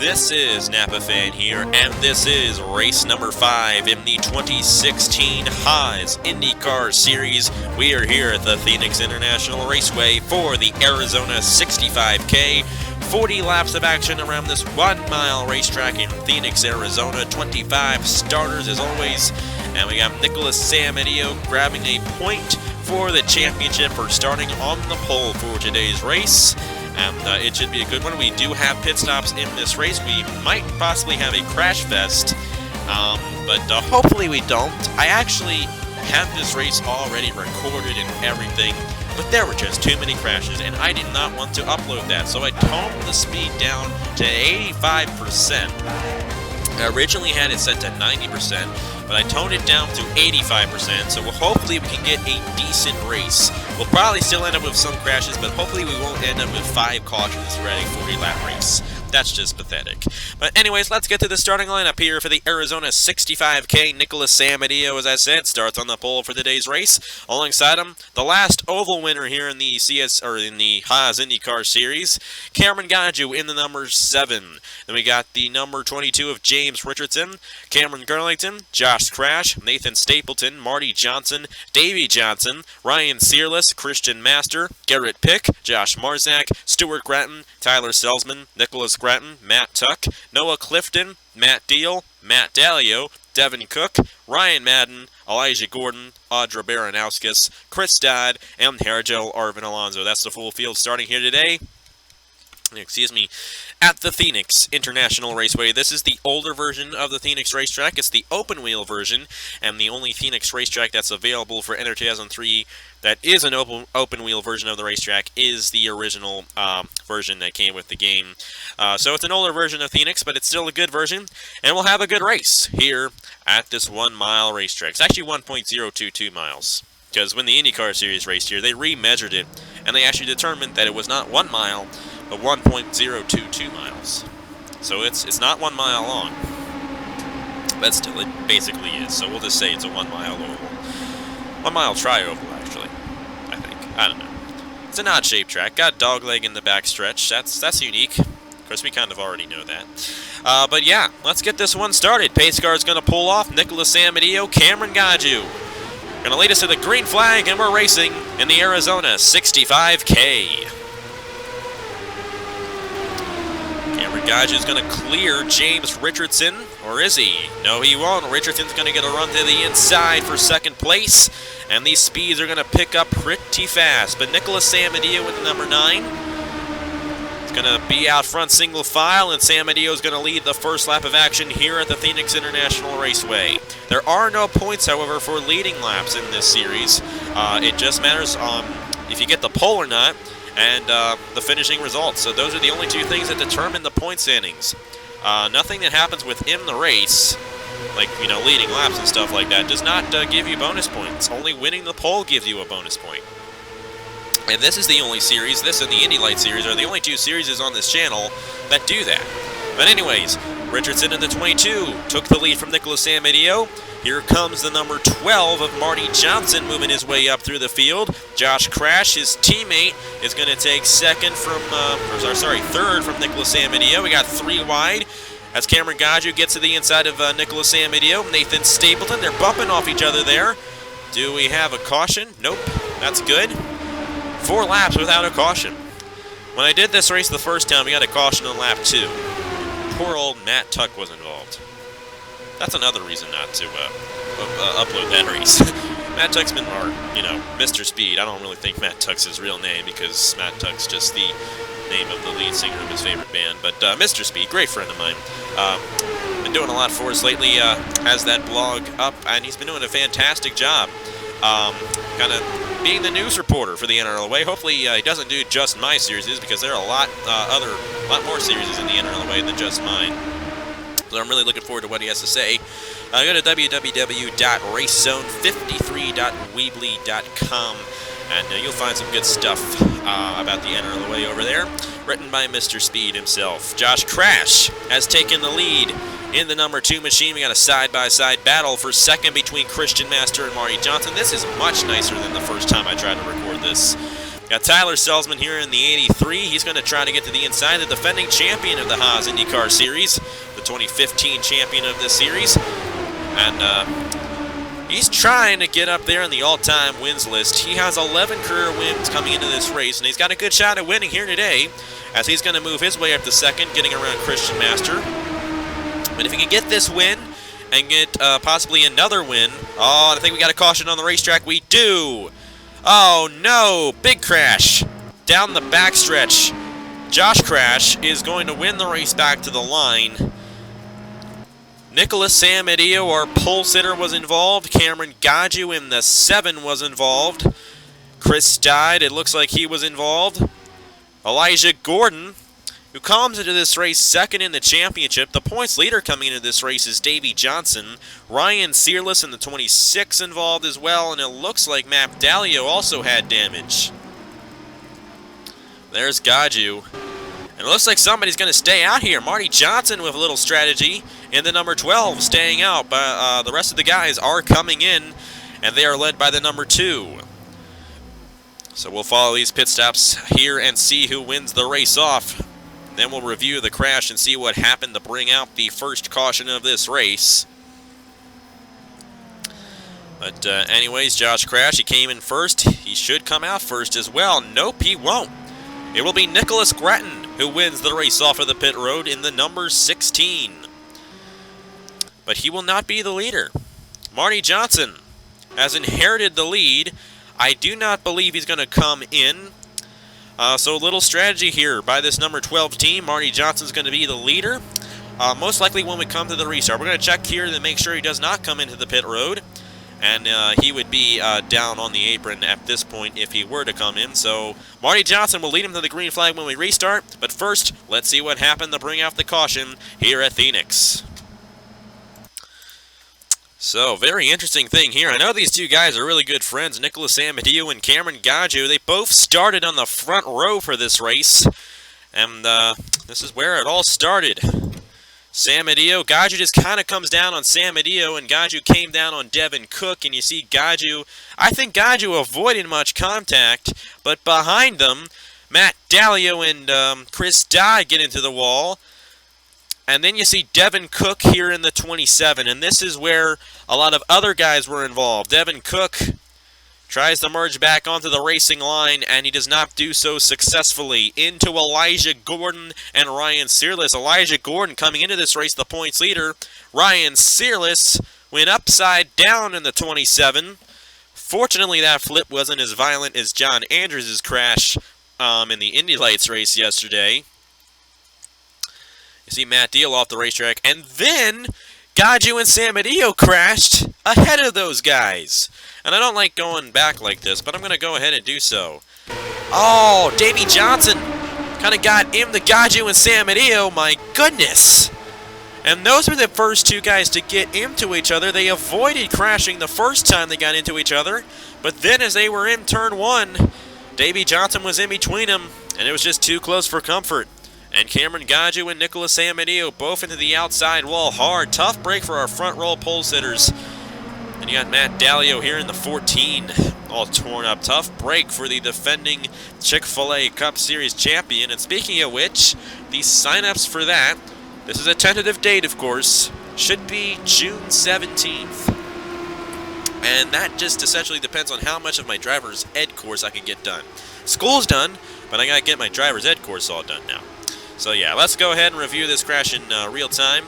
This is Napa Fan here, and this is race number 5 in the 2016 Haas IndyCar Series. We are here at the Phoenix International Raceway for the Arizona 65K. 40 laps of action around this 1-mile racetrack in Phoenix, Arizona. 25 starters as always, and we got Nicholas Samadio grabbing a point for the championship for starting on the pole for today's race. And it should be a good one. We do have pit stops in this race. We might possibly have a crash fest, but hopefully we don't. I actually had this race already recorded and everything, but there were just too many crashes, and I did not want to upload that, so I toned the speed down to 85%. I originally had it set to 90%, but I toned it down to 85%, so hopefully we can get a decent race. We'll probably still end up with some crashes, but hopefully we won't end up with 5 cautions for a 40-lap race. That's just pathetic. But anyways, let's get to the starting lineup here for the Arizona 65K. Nicholas Samadio, as I said, starts on the pole for today's race. Alongside him, the last oval winner here in the Haas IndyCar Series, Cameron Gaju in the number 7. Then we got the number 22 of James Richardson, Cameron Garlington, Josh Crash, Nathan Stapleton, Marty Johnson, Davey Johnson, Ryan Searless, Christian Master, Garrett Pick, Josh Marzak, Stuart Gratton, Tyler Selzman, Nicholas Gratton, Matt Tuck, Noah Clifton, Matt Deal, Matt Dalio, Devin Cook, Ryan Madden, Elijah Gordon, Audra Baranowskis, Chris Dodd, and Hergel Arvin Alonso. That's the full field starting here today. At the Phoenix International Raceway. This is the older version of the Phoenix racetrack. It's the open wheel version, and the only Phoenix racetrack that's available for NR 2003 that is an open wheel version of the racetrack is the original version that came with the game. So it's an older version of Phoenix, but it's still a good version, and we'll have a good race here at this 1-mile racetrack. It's actually 1.022 miles. Because when the IndyCar Series raced here, they remeasured it, and they actually determined that it was not 1 mile, but 1.022 miles. So it's not 1 mile long, but still, it basically is. So we'll just say it's a 1 mile oval. 1 mile tri-oval, actually, I think. I don't know. It's an odd-shaped track. Got dogleg in the back stretch. That's unique. Of course, we kind of already know that. But yeah, let's get this one started. Pace car's going to pull off. Nicholas Samadio, Cameron Gaju. Going to lead us to the green flag, and we're racing in the Arizona 65K. Cameron Gaju is going to clear James Richardson, or is he? No, he won't. Richardson's going to get a run to the inside for second place, and these speeds are going to pick up pretty fast. But Nicholas Samadio with the number 9. It's going to be out front single file, and Samadio is going to lead the first lap of action here at the Phoenix International Raceway. There are no points, however, for leading laps in this series. It just matters if you get the pole or not, and the finishing results. So those are the only two things that determine the point standings. Nothing that happens within the race, like leading laps and stuff like that, does not give you bonus points. Only winning the pole gives you a bonus point. And this is the only series, this and the Indy Light series are the only 2 series on this channel that do that. But anyways, Richardson in the 22 took the lead from Nicholas Samadio. Here comes the number 12 of Marty Johnson moving his way up through the field. Josh Crash, his teammate, is going to take third from Nicholas Samadio. We got 3 wide as Cameron Gaju gets to the inside of Nicholas Samadio. Nathan Stapleton, they're bumping off each other there. Do we have a caution? Nope, that's good. 4 laps without a caution. When I did this race the first time, we got a caution on lap 2. Poor old Matt Tuck was involved. That's another reason not to upload that race. Matt Tuck's been Mr. Speed. I don't really think Matt Tuck's his real name because Matt Tuck's just the name of the lead singer of his favorite band. But Mr. Speed, great friend of mine. Been doing a lot for us lately. Has that blog up, and he's been doing a fantastic job. Kind of being the news reporter for the NRLOA. Hopefully he doesn't do just my series, because there are a lot more series in the NRLOA than just mine. So I'm really looking forward to what he has to say. Go to www.racezone53.weebly.com, and you'll find some good stuff about the NRLOA over there, written by Mr. Speed himself. Josh Crash has taken the lead in the number 2 machine. We got a side-by-side battle for second between Christian Master and Marty Johnson. This is much nicer than the first time I tried to record this. Got Tyler Selzman here in the 83. He's going to try to get to the inside, the defending champion of the Haas IndyCar Series, the 2015 champion of this series. And he's trying to get up there in the all-time wins list. He has 11 career wins coming into this race, and he's got a good shot at winning here today, as he's going to move his way up to second, getting around Christian Master. But if he can get this win and get possibly another win, oh, I think we got a caution on the racetrack. We do. Oh no, big crash down the backstretch. Josh Crash is going to win the race back to the line. Nicholas Samedillo, our pole sitter, was involved. Cameron Gaju in the 7 was involved. Chris Steid, it looks like he was involved. Elijah Gordon, who comes into this race second in the championship. The points leader coming into this race is Davey Johnson. Ryan Searless in the 26 involved as well, and it looks like Matt Dalio also had damage. There's Gaju. And it looks like somebody's going to stay out here. Marty Johnson with a little strategy in the number 12 staying out, but the rest of the guys are coming in, and they are led by the number 2. So we'll follow these pit stops here and see who wins the race off. Then we'll review the crash and see what happened to bring out the first caution of this race. But anyways, Josh Crash, he came in first. He should come out first as well. Nope, he won't. It will be Nicholas Gratton who wins the race off of the pit road in the number 16. But he will not be the leader. Marty Johnson has inherited the lead. I do not believe he's going to come in. So a little strategy here by this number 12 team. Marty Johnson's going to be the leader. Most likely when we come to the restart. We're going to check here to make sure he does not come into the pit road. And he would be down on the apron at this point if he were to come in. So Marty Johnson will lead him to the green flag when we restart. But first, let's see what happened to bring out the caution here at Phoenix. So, very interesting thing here. I know these two guys are really good friends, Nicholas Samedillo and Cameron Gaju. They both started on the front row for this race, and this is where it all started. Samedillo, Gaju just kind of comes down on Samedillo, and Gaju came down on Devin Cook, and you see Gaju, I think Gaju avoided much contact, but behind them, Matt Dalio and Chris Dye get into the wall. And then you see Devin Cook here in the 27, and this is where a lot of other guys were involved. Devin Cook tries to merge back onto the racing line, and he does not do so successfully. Into Elijah Gordon and Ryan Searless. Elijah Gordon coming into this race, the points leader. Ryan Searless went upside down in the 27. Fortunately, that flip wasn't as violent as John Andrews' crash in the Indy Lights race yesterday. You see Matt Deal off the racetrack, and then Gaju and Samedillo crashed ahead of those guys. And I don't like going back like this, but I'm going to go ahead and do so. Oh, Davey Johnson kind of got in the Gaju and Samedillo, my goodness. And those were the first two guys to get into each other. They avoided crashing the first time they got into each other, but then as they were in turn 1, Davey Johnson was in between them, and it was just too close for comfort. And Cameron Gaju and Nicholas Samedillo both into the outside wall hard. Tough break for our front row pole sitters. And you got Matt Dalio here in the 14, all torn up. Tough break for the defending Chick-fil-A Cup Series champion. And speaking of which, the sign-ups for that, this is a tentative date, of course, should be June 17th. And that just essentially depends on how much of my driver's ed course I can get done. School's done, but I gotta get my driver's ed course all done now. So yeah, let's go ahead and review this crash in real time,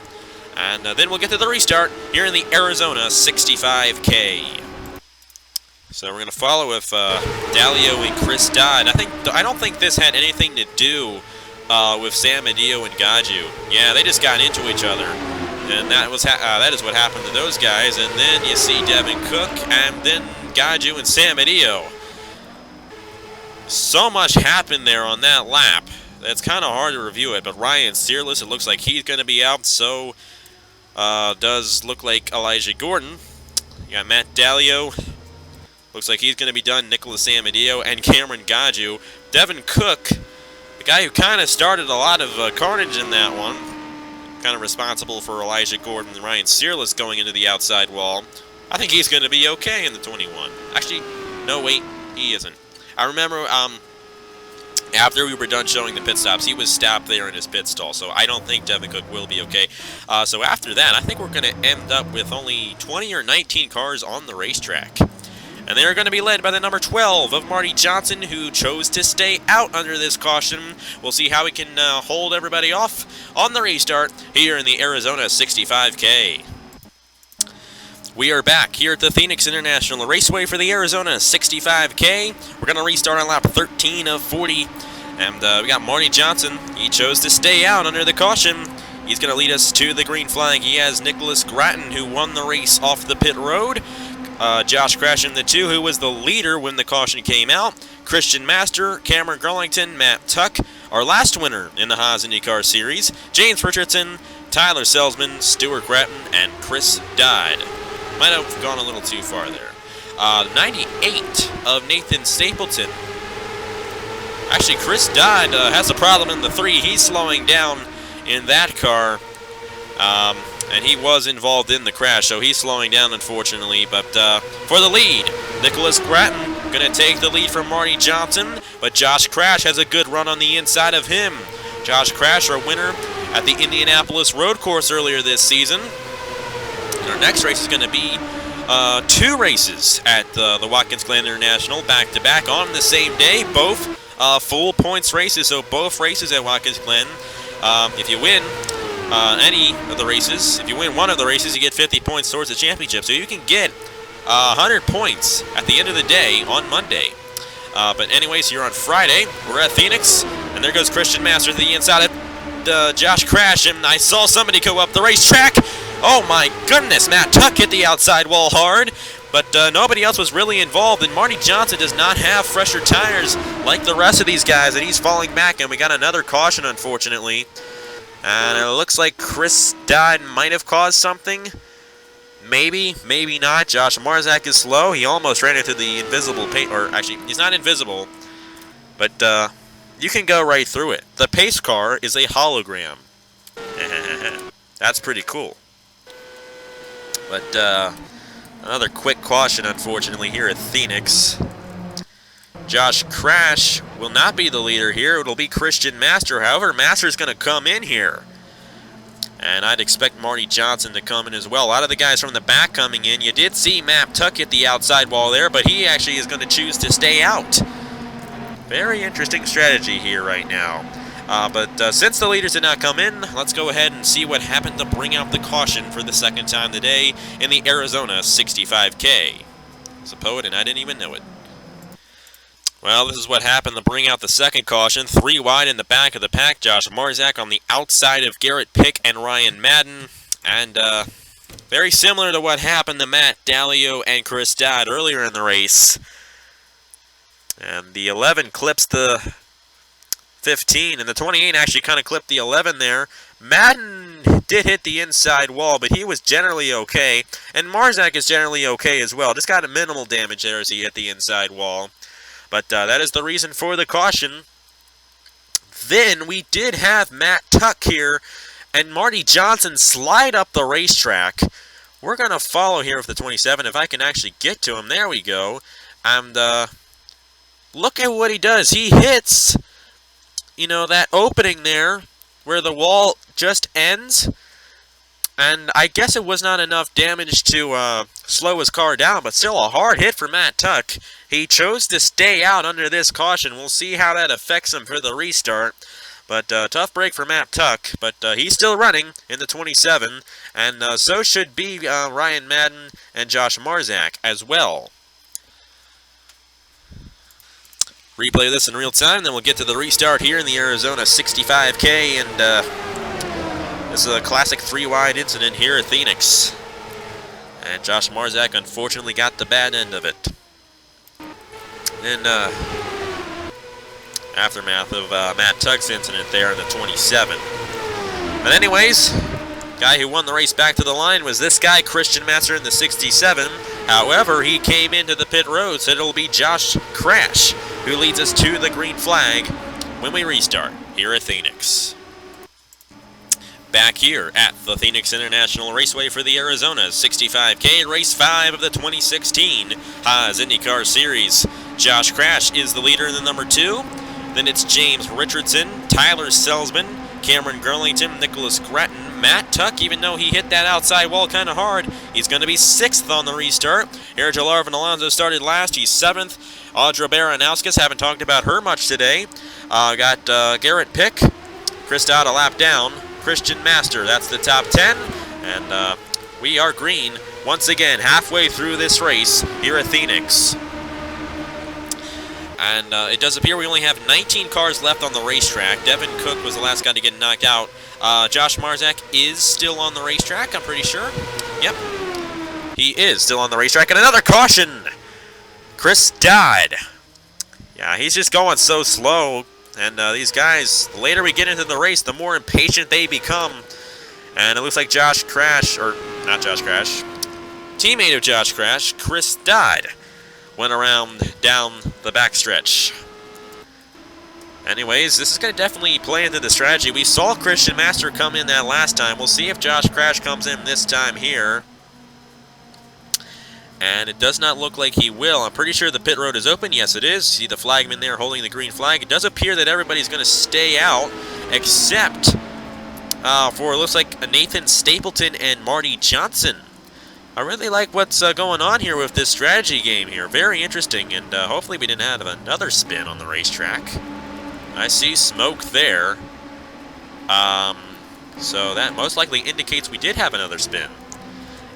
and then we'll get to the restart here in the Arizona 65K. So we're gonna follow with Dalio and Chris Dodd. I don't think this had anything to do with Samedillo and Gaju. Yeah, they just got into each other, and that is what happened to those guys. And then you see Devin Cook, and then Gaju and Samedillo. So much happened there on that lap. It's kind of hard to review it, but Ryan Searless, it looks like he's going to be out, so does look like Elijah Gordon. You got Matt Dalio, looks like he's going to be done, Nicholas Samedillo, and Cameron Gaju. Devin Cook, the guy who kind of started a lot of carnage in that one, kind of responsible for Elijah Gordon and Ryan Searless going into the outside wall. I think he's going to be okay in the 21. Actually, no, wait, he isn't. I remember After we were done showing the pit stops, he was stopped there in his pit stall, so I don't think Devin Cook will be okay. So after that, I think we're going to end up with only 20 or 19 cars on the racetrack. And they're going to be led by the number 12 of Marty Johnson, who chose to stay out under this caution. We'll see how he can hold everybody off on the restart here in the Arizona 65K. We are back here at the Phoenix International Raceway for the Arizona 65K. We're going to restart on lap 13 of 40. And we got Marty Johnson. He chose to stay out under the caution. He's going to lead us to the green flag. He has Nicholas Gratton, who won the race off the pit road. Josh Crash in the 2, who was the leader when the caution came out. Christian Master, Cameron Garlington, Matt Tuck, our last winner in the Haas IndyCar Series. James Richardson, Tyler Selzman, Stuart Gratton, and Chris Dodd. Might have gone a little too far there. 98 of Nathan Stapleton. Actually, Chris Dodd has a problem in the 3. He's slowing down in that car. And he was involved in the crash, so he's slowing down, unfortunately. But for the lead, Nicholas Gratton going to take the lead from Marty Johnson. But Josh Crash has a good run on the inside of him. Josh Crash, our winner at the Indianapolis Road Course earlier this season. Our next race is going to be 2 races at the Watkins Glen International back-to-back on the same day, both full points races, so both races at Watkins Glen. If you win any of the races, if you win one of the races, you get 50 points towards the championship, so you can get 100 points at the end of the day on Monday. But anyways, here on Friday, we're at Phoenix, and there goes Christian Master to the inside of Josh Crash, and I saw somebody go up the racetrack. Oh my goodness, Matt Tuck hit the outside wall hard, but nobody else was really involved, and Marty Johnson does not have fresher tires like the rest of these guys, and he's falling back, and we got another caution, unfortunately. And it looks like Chris Dodd might have caused something. Maybe, maybe not. Josh Marzak is slow. He almost ran into the invisible paint, or actually, he's not invisible, but you can go right through it. The pace car is a hologram. That's pretty cool. But another quick caution, unfortunately, here at Phoenix. Josh Crash will not be the leader here. It'll be Christian Master. However, Master's going to come in here. And I'd expect Marty Johnson to come in as well. A lot of the guys from the back coming in. You did see Matt Tuck hit the outside wall there, but he actually is going to choose to stay out. Very interesting strategy here right now. But since the leaders did not come in, let's go ahead and see what happened to bring out the caution for the second time today in the Arizona 65K. It's a poet, and I didn't even know it. Well, this is what happened to bring out the second caution. 3 wide in the back of the pack. Josh Marzak on the outside of Garrett Pick and Ryan Madden. And very similar to what happened to Matt Dalio and Chris Dodd earlier in the race. And the 11 clips the 15, and the 28 actually kind of clipped the 11 there. Madden did hit the inside wall, but he was generally okay. And Marzak is generally okay as well. Just got a minimal damage there as he hit the inside wall. But that is the reason for the caution. Then we did have Matt Tuck here and Marty Johnson slide up the racetrack. We're going to follow here with the 27 if I can actually get to him. There we go. And look at what he does. He hits, you know, that opening there where the wall just ends. And I guess it was not enough damage to slow his car down, but still a hard hit for Matt Tuck. He chose to stay out under this caution. We'll see how that affects him for the restart. But tough break for Matt Tuck, but he's still running in the 27, and so should be Ryan Madden and Josh Marzak as well. Replay this in real time, then we'll get to the restart here in the Arizona 65K, and this is a classic 3-wide incident here at Phoenix. And Josh Marzak unfortunately got the bad end of it. Then aftermath of Matt Tuck's incident there in the 27. But anyways, guy who won the race back to the line was this guy, Christian Master, in the 67. However, he came into the pit road, so it'll be Josh Crash who leads us to the green flag when we restart here at Phoenix. Back here at the Phoenix International Raceway for the Arizona 65K, Race 5 of the 2016 Haas IndyCar Series. Josh Crash is the leader in the number 2. Then it's James Richardson, Tyler Selzman, Cameron Gurlington, Nicholas Gratton, Matt Tuck, even though he hit that outside wall kind of hard, he's going to be 6th on the restart. Here, Jalarvin Alonso started last. He's 7th. Audra Baranowskis, haven't talked about her much today. Got Garrett Pick, Chris Dodd a lap down, Christian Master, that's the top 10. And we are green once again halfway through this race here at Phoenix. And it does appear we only have 19 cars left on the racetrack. Devin Cook was the last guy to get knocked out. Josh Marzak is still on the racetrack, I'm pretty sure. Yep, he is still on the racetrack. And another caution! Chris Dodd. Yeah, he's just going so slow. And these guys, the later we get into the race, the more impatient they become. And it looks like Josh Crash, or not Josh Crash, teammate of Josh Crash, Chris Dodd, went around down the backstretch. Anyways, this is going to definitely play into the strategy. We saw Christian Master come in that last time. We'll see if Josh Crash comes in this time here. And it does not look like he will. I'm pretty sure the pit road is open. Yes, it is. See the flagman there holding the green flag. It does appear that everybody's going to stay out, except for, it looks like, Nathan Stapleton and Marty Johnson. I really like what's going on here with this strategy game here. Very interesting, and hopefully we didn't have another spin on the racetrack. I see smoke there. So that most likely indicates we did have another spin.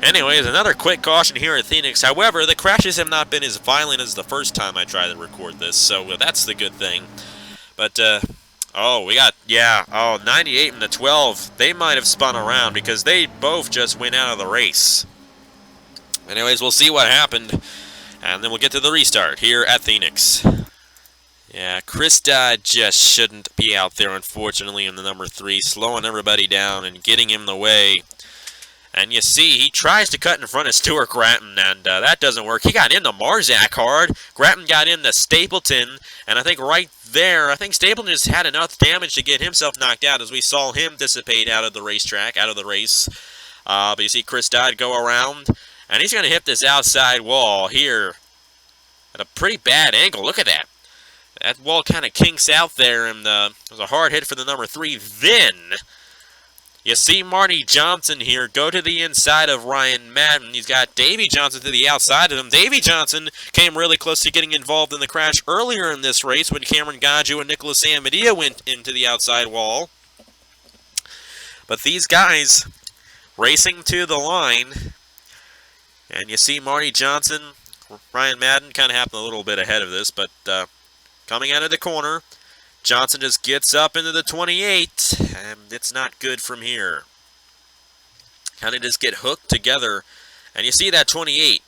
Anyways, another quick caution here at Phoenix. However, the crashes have not been as violent as the first time I tried to record this, so that's the good thing. But, oh, we got, yeah, 98 and the 12. They might have spun around because they both just went out of the race. Anyways, we'll see what happened, and then we'll get to the restart here at Phoenix. Yeah, Chris Dodd just shouldn't be out there, unfortunately, in the number 3, slowing everybody down and getting him in the way. And you see, he tries to cut in front of Stuart Gratton, and that doesn't work. He got into Marzak hard. Gratton got into Stapleton, and I think right there, I think Stapleton just had enough damage to get himself knocked out as we saw him dissipate out of the racetrack, out of the race. But you see Chris Dodd go around, and he's going to hit this outside wall here at a pretty bad angle. Look at that. That wall kind of kinks out there, and it was a hard hit for the number 3. Then you see Marty Johnson here go to the inside of Ryan Madden. He's got Davey Johnson to the outside of him. Davey Johnson came really close to getting involved in the crash earlier in this race when Cameron Gaju and Nicholas Amadia went into the outside wall. But these guys racing to the line, and you see Marty Johnson, Ryan Madden kind of happened a little bit ahead of this, but coming out of the corner, Johnson just gets up into the 28, and it's not good from here. Kind of just get hooked together, and you see that 28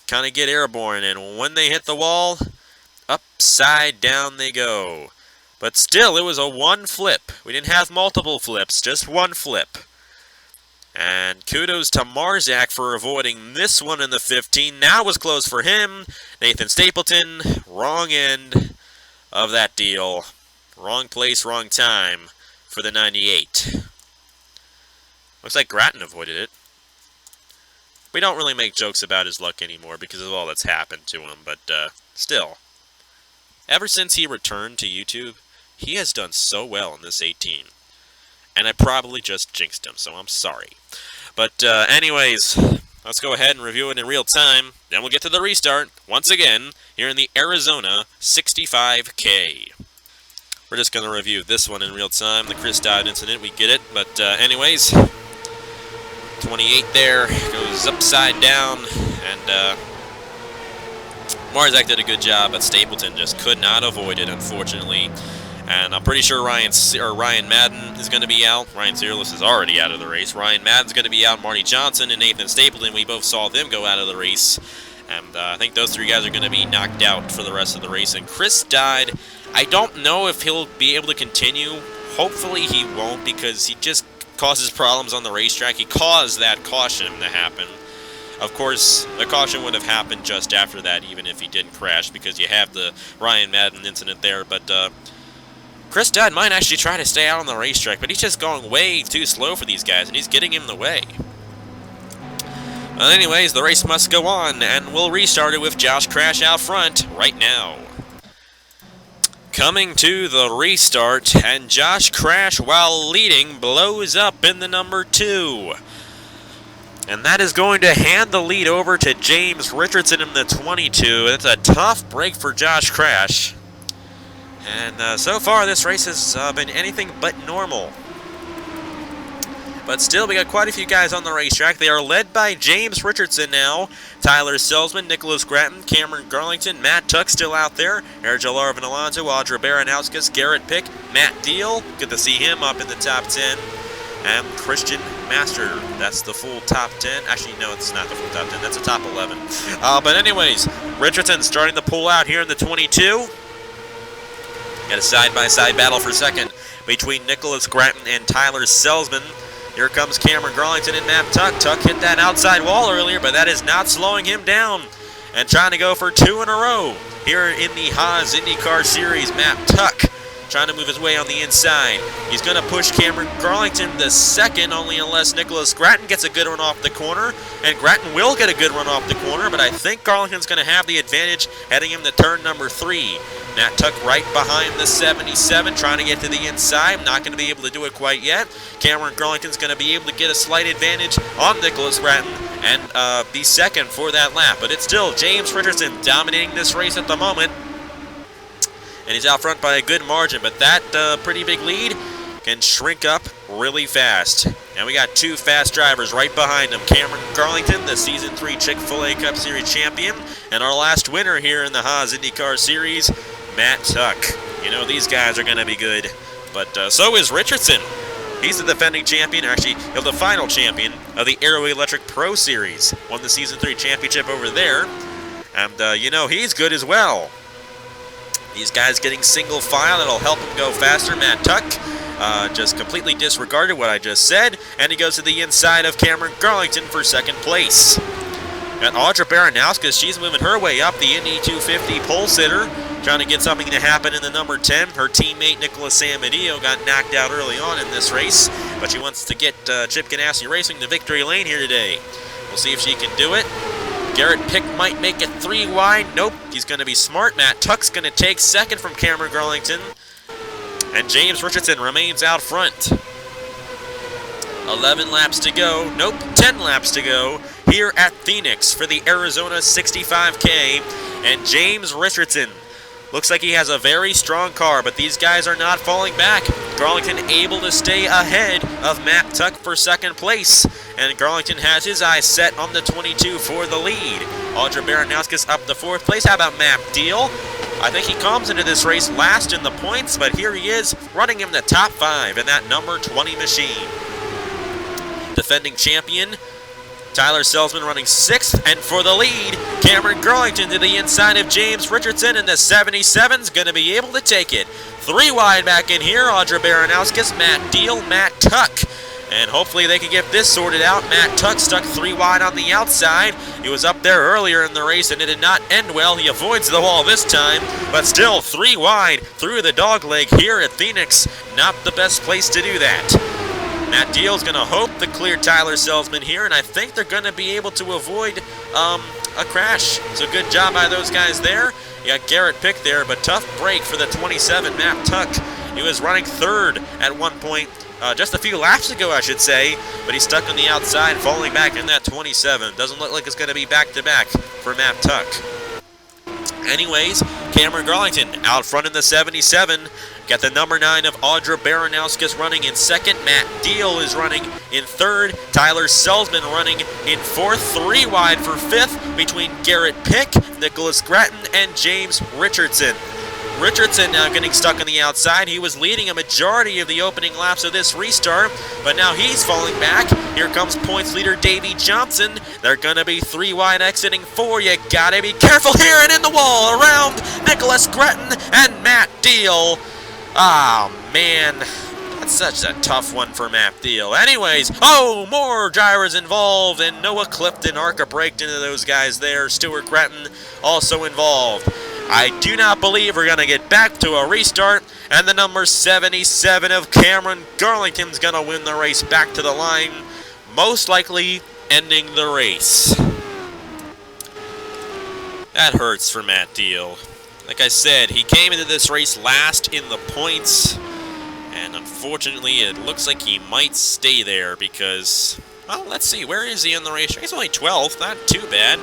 kind of get airborne, and when they hit the wall, upside down they go. But still, it was a one flip. We didn't have multiple flips, just one flip. And kudos to Marzak for avoiding this one in the 15. Now was close for him. Nathan Stapleton, wrong end of that deal. Wrong place, wrong time for the 98. Looks like Gratton avoided it. We don't really make jokes about his luck anymore because of all that's happened to him, but still. Ever since he returned to YouTube, he has done so well in this 18. And I probably just jinxed him, so I'm sorry. But anyways, let's go ahead and review it in real time. Then we'll get to the restart, once again, here in the Arizona 65K. We're just going to review this one in real time, the Chris Dodd incident, we get it. But anyways, 28 there, goes upside down, and Marzak did a good job, but Stapleton just could not avoid it, unfortunately. And I'm pretty sure Ryan Madden is going to be out. Ryan Searless is already out of the race. Ryan Madden's going to be out. Marty Johnson and Nathan Stapleton, we both saw them go out of the race. And I think those 3 guys are going to be knocked out for the rest of the race. And Chris Dodd, I don't know if he'll be able to continue. Hopefully he won't, because he just causes problems on the racetrack. He caused that caution to happen. Of course, the caution would have happened just after that, even if he didn't crash, because you have the Ryan Madden incident there. But Chris Dodd might actually try to stay out on the racetrack, but he's just going way too slow for these guys, and he's getting in the way. Well, anyways, the race must go on, and we'll restart it with Josh Crash out front right now. Coming to the restart, and Josh Crash, while leading, blows up in the number 2. And that is going to hand the lead over to James Richardson in the 22. It's a tough break for Josh Crash. And so far, this race has been anything but normal. But still, we got quite a few guys on the racetrack. They are led by James Richardson now, Tyler Selzman, Nicholas Gratton, Cameron Garlington, Matt Tuck still out there, Ergel Arvin Alonso, Audra Baranauskas, Garrett Pick, Matt Deal, good to see him up in the top 10, and Christian Master. That's the full top 10. Actually, no, it's not the full top 10. That's a top 11. But anyways, Richardson starting to pull out here in the 22. Got a side-by-side battle for second between Nicholas Gratton and Tyler Selzman. Here comes Cameron Garlington and Matt Tuck. Tuck hit that outside wall earlier, but that is not slowing him down. And trying to go for 2 in a row here in the Haas IndyCar Series. Matt Tuck trying to move his way on the inside. He's going to push Cameron Garlington the second, only unless Nicholas Gratton gets a good run off the corner. And Gratton will get a good run off the corner, but I think Garlington's going to have the advantage heading him to turn number 3. Matt Tuck right behind the 77, trying to get to the inside. Not going to be able to do it quite yet. Cameron Garlington's going to be able to get a slight advantage on Nicholas Gratton and be second for that lap. But it's still James Richardson dominating this race at the moment. And he's out front by a good margin, but that pretty big lead can shrink up really fast. And we got 2 fast drivers right behind him. Cameron Garlington, the Season 3 Chick-fil-A Cup Series champion, and our last winner here in the Haas IndyCar Series, Matt Tuck. You know, these guys are going to be good, but so is Richardson. He's the defending champion, actually, the final champion of the NRLOA Electric Pro Series. Won the Season 3 championship over there, and, you know, he's good as well. These guys getting single file, that'll help him go faster. Matt Tuck just completely disregarded what I just said, and he goes to the inside of Cameron Garlington for second place. Got Audra Baranauskas, she's moving her way up, the Indy 250 pole sitter, trying to get something to happen in the number 10. Her teammate Nicholas Samadillo got knocked out early on in this race, but she wants to get Chip Ganassi Racing to victory lane here today. We'll see if she can do it. Garrett Pick might make it 3 wide. Nope, he's going to be smart. Matt Tuck's going to take second from Cameron Garlington. And James Richardson remains out front. 11 laps to go. Nope, 10 laps to go here at Phoenix for the Arizona 65K. And James Richardson looks like he has a very strong car, but these guys are not falling back. Garlington able to stay ahead of Matt Tuck for second place. And Garlington has his eyes set on the 22 for the lead. Audra Baranauskas up to 4th place. How about Matt Deal? I think he comes into this race last in the points, but here he is running in the top 5 in that number 20 machine. Defending champion Tyler Selzman running 6th, and for the lead, Cameron Garlington to the inside of James Richardson, and the 77's going to be able to take it. 3 wide back in here, Audra Baranauskas, Matt Deal, Matt Tuck. And hopefully they can get this sorted out. Matt Tuck stuck 3 wide on the outside. He was up there earlier in the race, and it did not end well. He avoids the wall this time, but still 3 wide through the dogleg here at Phoenix. Not the best place to do that. Matt Deal's going to hope to clear Tyler Selzman here, and I think they're going to be able to avoid a crash. So good job by those guys there. You got Garrett Pick there, but tough break for the 27, Matt Tuck. He was running 3rd at one point, just a few laps ago, I should say, but he's stuck on the outside, falling back in that 27. Doesn't look like it's going to be back-to-back for Matt Tuck. Anyways, Cameron Garlington out front in the 77. Got the number 9 of Audra Baranauskas running in 2nd. Matt Deal is running in 3rd. Tyler Selzman running in 4th. 3 wide for 5th between Garrett Pick, Nicholas Gratton, and James Richardson. Richardson now getting stuck on the outside. He was leading a majority of the opening laps of this restart, but now he's falling back. Here comes points leader Davey Johnson. They're going to be 3 wide exiting 4. You got to be careful here, and in the wall around Nicholas Gratton and Matt Deal. Ah, man. That's such a tough one for Matt Deal. Anyways, more drivers involved, and Noah Clifton ARCA braked into those guys there. Stuart Gratton also involved. I do not believe we're going to get back to a restart, and the number 77 of Cameron Garlington's going to win the race back to the line, most likely ending the race. That hurts for Matt Deal. Like I said, he came into this race last in the points, and unfortunately it looks like he might stay there because, well, let's see, where is he in the race? He's only 12th, not too bad.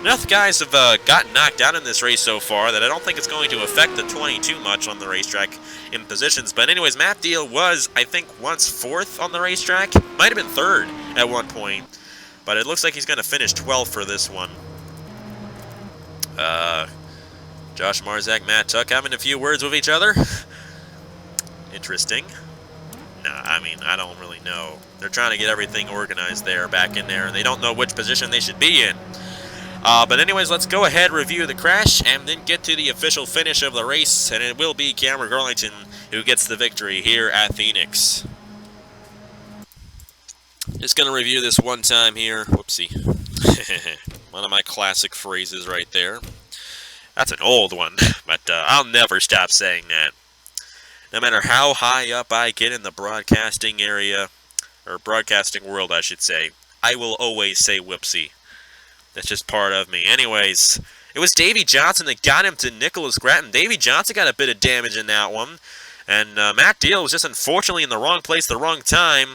Enough guys have gotten knocked out in this race so far that I don't think it's going to affect the 22 much on the racetrack in positions. But anyways, Matt Deal was, I think, once 4th on the racetrack. Might have been 3rd at one point. But it looks like he's going to finish 12th for this one. Josh Marzak, Matt Tuck having a few words with each other. Interesting. Nah, I mean, I don't really know. They're trying to get everything organized there, back in there, and they don't know which position they should be in. But anyways, let's go ahead, review the crash, and then get to the official finish of the race, and it will be Cameron Garlington who gets the victory here at Phoenix. Just going to review this one time here. Whoopsie. One of my classic phrases right there. That's an old one, but I'll never stop saying that. No matter how high up I get in the broadcasting area, or broadcasting world, I should say, I will always say whoopsie. That's just part of me. Anyways, it was Davey Johnson that got him to Nicholas Grattan. Davey Johnson got a bit of damage in that one. And Matt Deal was just unfortunately in the wrong place, the wrong time.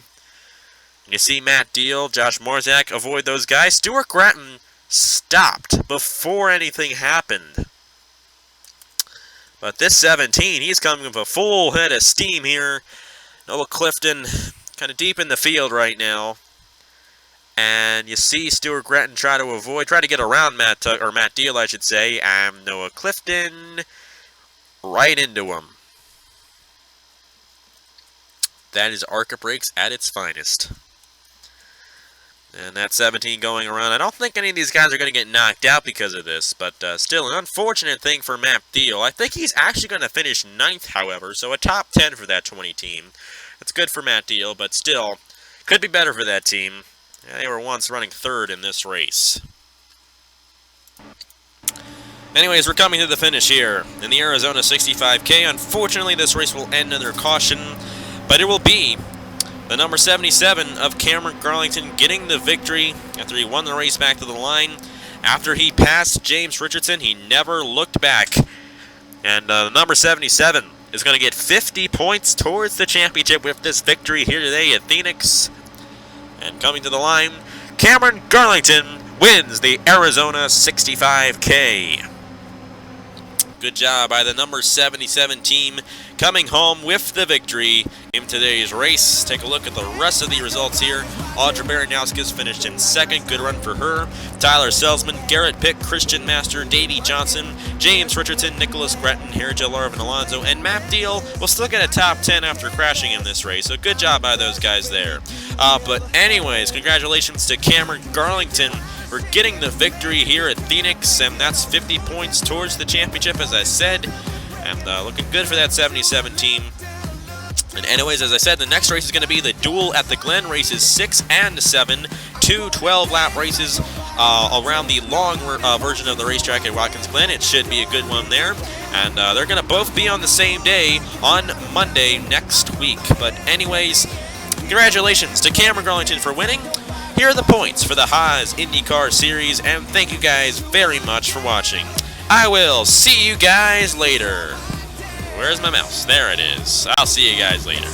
And you see Matt Deal, Josh Marzak avoid those guys. Stuart Grattan stopped before anything happened. But this 17, he's coming with a full head of steam here. Noah Clifton kind of deep in the field right now. And you see Stuart Grattan try to get around Matt Deal, I should say, and Noah Clifton right into him. That is ARCA brakes at its finest. And that 17 going around. I don't think any of these guys are going to get knocked out because of this, but still an unfortunate thing for Matt Deal. I think he's actually going to finish 9th, however, so a top 10 for that 20 team. That's good for Matt Deal, but still, could be better for that team. Yeah, they were once running 3rd in this race. Anyways, we're coming to the finish here in the Arizona 65K. Unfortunately, this race will end under caution, but it will be the number 77 of Cameron Garlington getting the victory after he won the race back to the line. After he passed James Richardson, he never looked back. And the number 77 is going to get 50 points towards the championship with this victory here today at Phoenix. And coming to the line, Cameron Garlington wins the Arizona 65K. Good job by the number 77 team coming home with the victory in today's race. Take a look at the rest of the results here. Audra Baranowskis finished in 2nd. Good run for her. Tyler Selzman, Garrett Pick, Christian Master, Davey Johnson, James Richardson, Nicholas Gretton, Harija Larvin Alonso, and Matt Deal will still get a top 10 after crashing in this race. So good job by those guys there. But anyways, congratulations to Cameron Garlington for getting the victory here at Phoenix, and that's 50 points towards the championship, as I said, and looking good for that 77 team. And anyways, as I said, the next race is going to be the Duel at the Glen, races 6 and 7, 2 12-lap races around the long version of the racetrack at Watkins Glen. It should be a good one there, and they're going to both be on the same day on Monday next week. But anyways, congratulations to Cameron Garlington for winning. Here are the points for the Haas IndyCar Series, and thank you guys very much for watching. I will see you guys later. Where's my mouse? There it is. I'll see you guys later.